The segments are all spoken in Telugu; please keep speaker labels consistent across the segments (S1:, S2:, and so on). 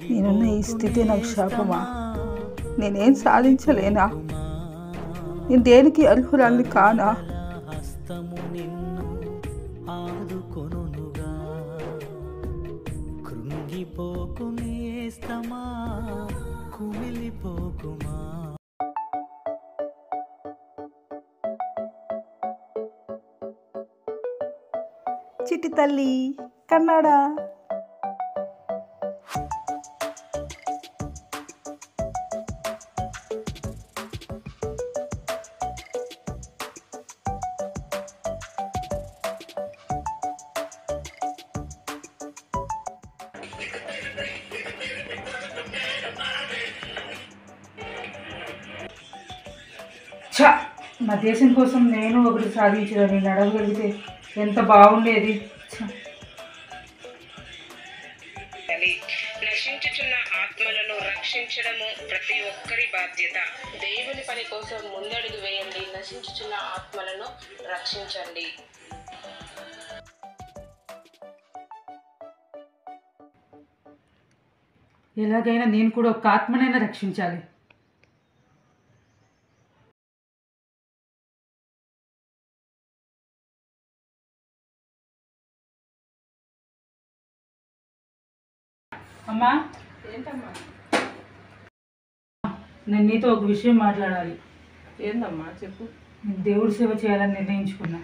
S1: నేనున్న ఈ స్థితి నాకు శాపమా? నేనేం సాధించలేనా? నేను దేనికి అర్హురాలి కానా? చిట్టి తల్లి కన్నాడా? నా దేశం కోసం నేను ఒకటి సాధించాలని నడవగలిగితే ఎంత బాగుండేది.
S2: నశించుచున్న ఆత్మలను రక్షించడము ప్రతి ఒక్కరి బాధ్యత. దేవుని పని కోసం ముందడుగు వేయండి. నశించుచున్న ఆత్మలను రక్షించండి.
S1: ఎలాగైనా నేను కూడా ఒక ఆత్మనైనా రక్షించాలి. అమ్మా,
S3: ఏంటమ్మా?
S1: నేను నీతో ఒక విషయం మాట్లాడాలి.
S3: ఏందమ్మా చెప్పు.
S1: నేను దేవుడి సేవ చేయాలని నిర్ణయించుకున్నా.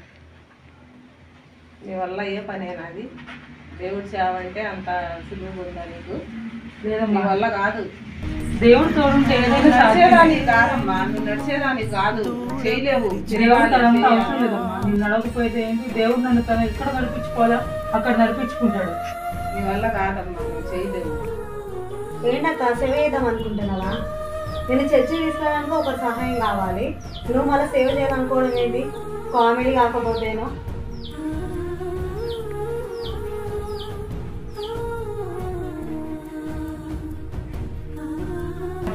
S3: నీ వల్ల ఏ పనేనా అది? దేవుడి సేవ అంటే అంత సులువుగా ఉందా నీకు?
S1: లేదమ్మా,
S3: నీ వల్ల కాదు.
S1: దేవుడు తోడుంటే ఏదైనా
S3: నడిచేదానికి కాదమ్మా, నువ్వు నడిచేదానికి కాదు, చేయలేవు.
S1: దేవుడు తనంతా అవసరం లేదమ్మా. నేను నడవకపోతే ఏంటి, దేవుడు నన్ను తను ఎక్కడ నడిపించుకోవాలా అక్కడ నడిపించుకుంటాడు.
S3: నీ వల్ల కాదమ్మా, నువ్వు చేయలేవు.
S4: ఏంటక్క సేవ చేద్దాం అనుకుంటున్నావా? నేను చర్చి తీసుకోవడానికి ఒక సహాయం కావాలి. నువ్వు మళ్ళీ సేవ చేయాలనుకోవడం ఏంటి? కామెడీ కాకపోతేనో.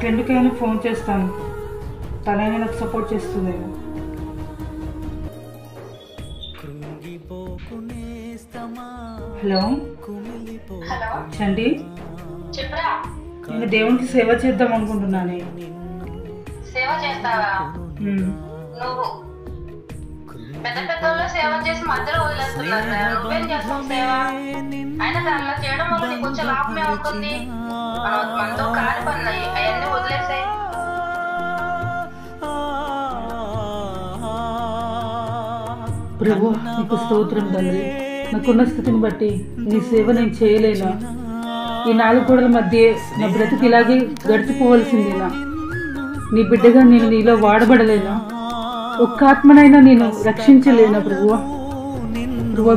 S1: ఎందుకైనా ఫోన్ చేస్తాను, తనైనా నాకు సపోర్ట్ చేస్తుందేమో. హలో చండి, నేను దేవునికి సేవ చేద్దాం అనుకుంటున్నానే.
S5: సేవ చేస్తావా? నువ్వు పెద్ద పెద్దోళ్ళు సేవ చేసి మధ్యలో వదిలేస్తున్నారు కదా, నువ్వేం చేస్తావు సేవ? అయినా దానిలో చేయడం వల్ల నీకు వచ్చే లాభం ఏమవుతుంది? మనతో కాని పన్నాయి అవన్నీ వదిలేసాయి.
S1: ప్రభు నీకు స్తోత్రం తండ్రి. నాకున్న స్థితిని బట్టి నీ సేవ నేను చేయలేనా? ఈ 4 గోడల మధ్య నా బ్రతికి ఇలాగే గడిచిపోవలసిందేనా? నీ బిడ్డగా నేను నీలో వాడబడలేనా? ఒక్క ఆత్మనైనా నేను రక్షించలేనా? ప్రభువా,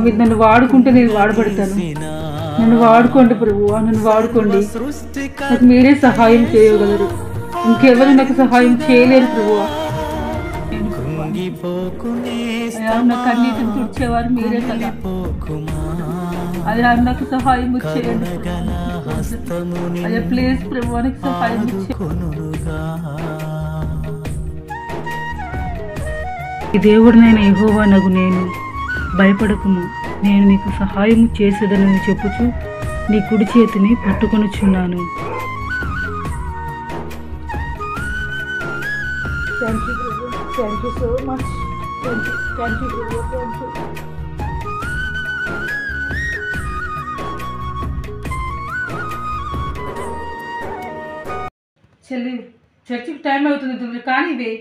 S1: మీరు నన్ను వాడుకుంటే నేను వాడబడతాను. నన్ను వాడుకోండి ప్రభువా, నన్ను వాడుకోండి. నాకు మీరే సహాయం చేయగలరు, ఇంకెవరు నాకు సహాయం చేయలేరు ప్రభువా. నా కన్నీటిని తుడిచేవారు మీరే కదా. అయ్యా నాకు సహాయం చేయండి అయ్యా, ప్లీజ్ ప్రభువా నాకు సహాయం ఈ దేవుడినైనా యెహోవా నగు నేను భయపడకుము, నేను నీకు సహాయం చేసేదనని చెప్పుచు నీ కుడి చేతిని పట్టుకొనుచున్నాను. థ్యాంక్ యూ ప్రభు, thank you so much. Thank you ప్రభు, థ్యాంక్ యూ. చెల్లి, చర్చికి టైం అవుతుంది కానీ ఇవే.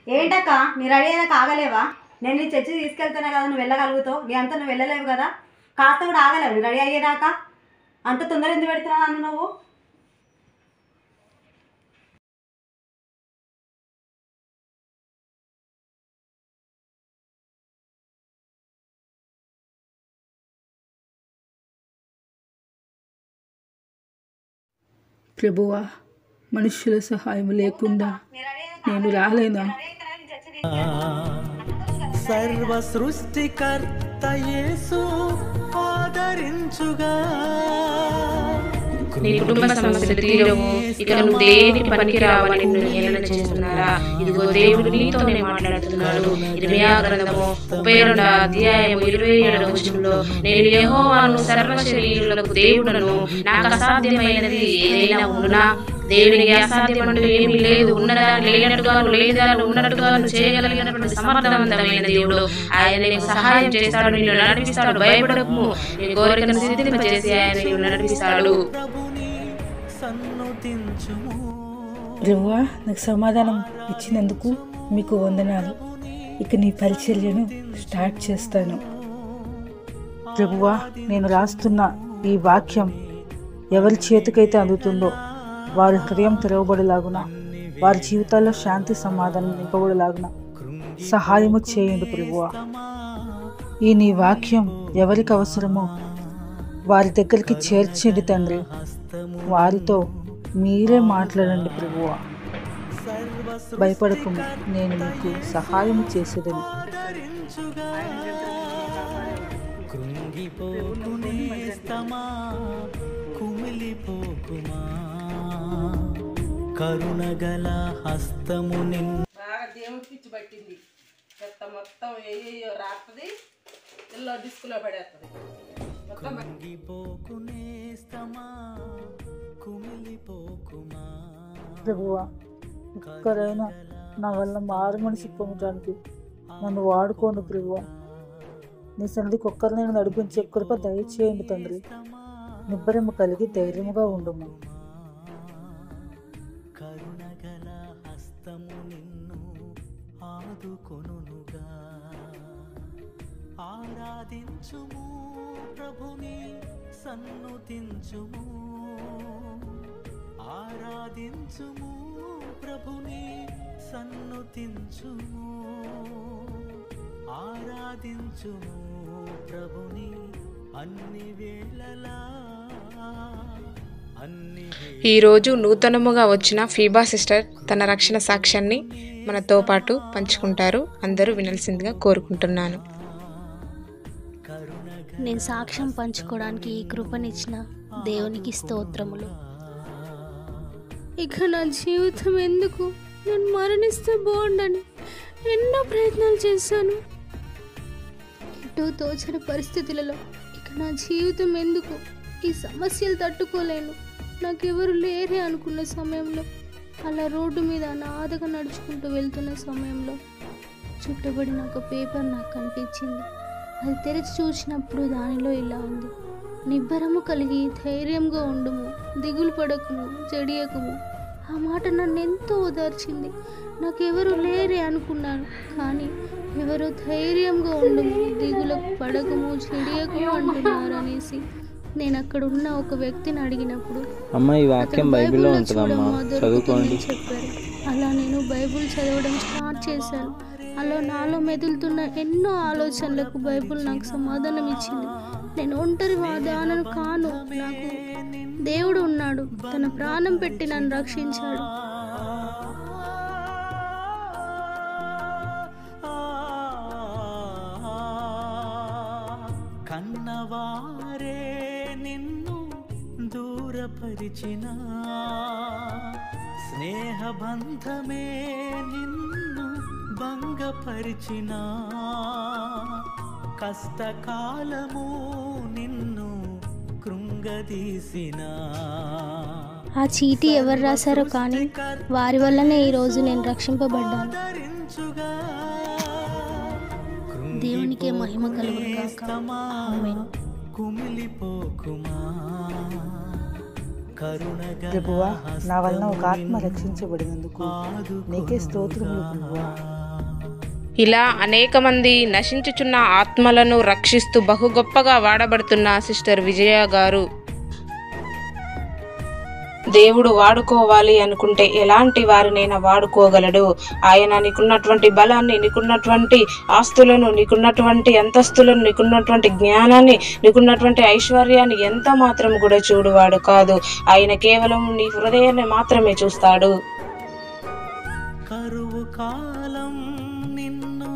S4: ఏంటక్క నీ రెడీ అయినా కాగలేవా? నేను నీ చర్చి తీసుకెళ్తేనే కదా నువ్వు వెళ్ళగలుగుతావు. నీ అంతా నువ్వు వెళ్ళలేవు కదా, కాస్త కూడా ఆగలేవు రెడీ అయ్యేదాకా. అంత తొందర ఎందుకు పెడుతున్నావు నన్ను నువ్వు?
S1: ప్రభువా, మనుష్యుల సహాయం లేకుండా నేను రాలేనా?
S6: సర్వ సృష్టికర్త యేసు ఆదరించుగా
S2: నీ కుటుంబ సమస్యలు తీరవు, ఇక నువ్వు దేనికి పనికిరావని నిన్ను హేళన చేస్తున్నారా? ఇదిగో దేవుడు నీతోనే మాట్లాడుతున్నాడు. ఇర్మీయా గ్రంథము 32వ అధ్యాయము 27వ వచనంలో, నేను యెహోవాను సర్వశరీరులకు దేవుడను, నాకు అసాధ్యమైనది ఏదైనా ఉండునా? దేవునికి అసాధ్యమంటూ ఏమీ లేదు. ఉన్నదాన్ని లేనట్టుగాను, లేనిదాన్ని ఉన్నట్టుగాను చేయగలిగినటువంటి సమర్థవంతమైన దేవుడు. ఆయన నీకు సహాయం చేస్తాడు, నిన్ను నడిపిస్తాడు. భయపడకము, నీ కోరికను సిద్ధింపజేసి ఆయన నిన్ను నడిపిస్తాడు.
S1: ప్రభువా, నాకు సమాధానం ఇచ్చినందుకు మీకు వందనాలు. ఇక నీ పరిచర్యను స్టార్ట్ చేస్తాను. ప్రభువా, నేను రాస్తున్న ఈ వాక్యం ఎవరి చేతికైతే అందుతుందో వారి హృదయం తెరవబడేలాగున, వారి జీవితాల్లో శాంతి సమాధానం నింపబడేలాగున సహాయము చేయండి ప్రభువా. ఈ నీ వాక్యం ఎవరికి అవసరమో వారి దగ్గరికి చేర్చండి తండ్రి. వారితో మీరే మాట్లాడండి ప్రభువా. భయపడకము, నేను మీకు సహాయం చేసేదని.
S6: కరుణగల హస్తము
S3: బాగా దేవుడికి పిచ్చి పట్టింది. చెత్త మొత్తం ఏయో రాస్తుంది, ఇల్లు డిస్కులో పడేస్తుంది మొత్తం.
S1: ప్రభువా, ఒక్కరైనా నా వల్ల మారు మనసు పొందడానికి నన్ను వాడుకోండి ప్రభువా. నీ సన్నిధికి ఒక్కరినైనా నడిపించే కృప దయచేయండి తండ్రి. నిబ్బరము కలిగి ధైర్యముగా ఉండుము.
S6: కరుణగల హస్తము నిన్ను ఆదుకొనుగా. ఆరాధించుము ప్రభుని సన్నుతించుము. ఆరాధించుము ప్రభుని సన్నుతించుము. ఆరాధించుము ప్రభుని అన్ని వేళలా.
S2: ఈరోజు నూతనముగా వచ్చిన ఫీబా సిస్టర్ తన రక్షణ సాక్ష్యాన్ని మనతో పాటు పంచుకుంటారు. అందరూ వినాల్సిందిగా కోరుకుంటున్నాను.
S7: నేను సాక్ష్యం పంచుకోవడానికి ఈ కృపనిచ్చిన దేవునికి స్తోత్రములు. ఇక నా జీవితం ఎందుకు, నేను మరణిస్తే బాగుండని ఎన్నో ప్రయత్నాలు చేశాను. ఇటు తోచని పరిస్థితులలో ఇక నా జీవితం ఎందుకు, ఈ సమస్యలు తట్టుకోలేను, నాకెవరు లేరే అనుకున్న సమయంలో, అలా రోడ్డు మీద నాదగా నడుచుకుంటూ వెళ్తున్న సమయంలో చుట్టబడిన ఒక పేపర్ నాకు కనిపించింది. అది తెరిచి చూసినప్పుడు దానిలో ఇలా ఉంది: నిబ్బరము కలిగి ధైర్యంగా ఉండుము, దిగులు పడకము, జడియకము. ఆ మాట నన్ను ఎంతో ఓదార్చింది. నాకెవరు లేరే అనుకున్నాను, కానీ ఎవరు ధైర్యంగా ఉండుము, దిగులకు పడకము, చెడియకము అంటున్నారు అనేసి నేను అక్కడ ఉన్న ఒక వ్యక్తిని అడిగినప్పుడు,
S8: అమ్మ ఈ వాక్యం బైబిల్లో ఉంటుందమ్మా, చదువుకోండి
S7: చెప్పారు. అలా నేను బైబిల్ చదవడం స్టార్ట్ చేశాను. అలా నాలో మెదులుతున్న ఎన్నో ఆలోచనలకు బైబిల్ నాకు సమాధానం ఇచ్చింది. నేను ఒంటరి వాదానను కాను, నాకు దేవుడు ఉన్నాడు, తన ప్రాణం పెట్టి నన్ను రక్షించాడు.
S6: కన్నవారే నిన్ను దూరపరిచిన, స్నేహబంధమే నిన్ను భంగపరిచిన, కష్టకాలము నిన్ను కృంగదీసిన.
S7: ఆ చీటీ ఎవరు రాశారో కానీ వారి వల్లనే ఈరోజు నేను రక్షింపబడ్డాను. దేవునికే మహిమ కలుగును గాక. ఆమేన్.
S1: ప్రభువా, నా వలన ఒక ఆత్మ రక్షించబడినందుకు నీకే స్తోత్రములు ప్రభువా.
S2: ఇలా అనేక మంది నశించుచున్న ఆత్మలను రక్షిస్తూ బహు గొప్పగా వాడబడుతున్న సిస్టర్ విజయ గారు. దేవుడు వాడుకోవాలి అనుకుంటే ఎలాంటి వారినైనా వాడుకోగలడు. ఆయన నీకున్నటువంటి బలాన్ని, నీకున్నటువంటి ఆస్తులను, నీకున్నటువంటి అంతస్తులను, నీకున్నటువంటి జ్ఞానాన్ని, నీకున్నటువంటి ఐశ్వర్యాన్ని ఎంత మాత్రం కూడా చూడువాడు కాదు. ఆయన కేవలం నీ హృదయాన్ని మాత్రమే చూస్తాడు.
S6: కరువు కాలం నిన్ను